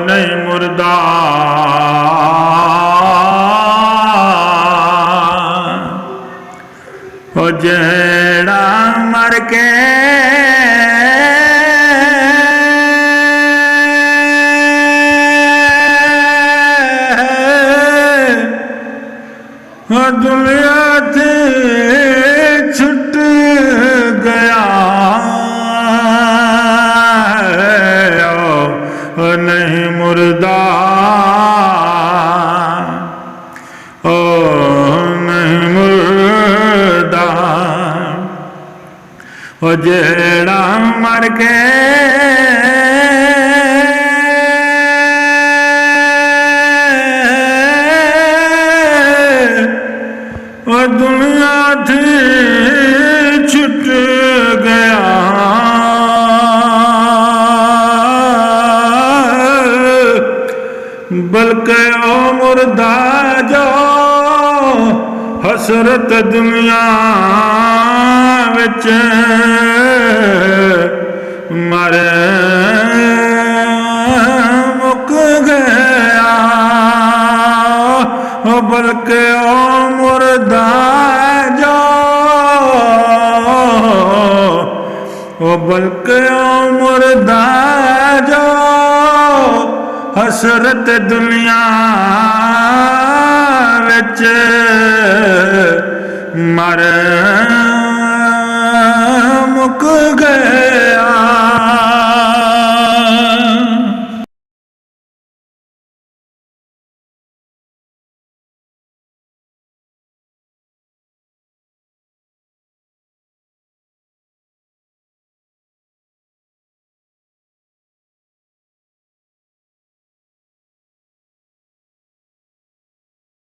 नहीं मुर्दा ओ जेड़ा मर के दुनिया से छुट गया ओ नहीं मुर्दा ओ नहीं मुर्दा ओ जेड़ा मर के दुनिया थी छुट गया बल्कि ओ मुर्दा जो हसरत दुनिया विच मरे मुक गया बल्कि ओ मुर्दा जो बल्कि ओ मुर्दा जो हसरत दुनिया विच मरे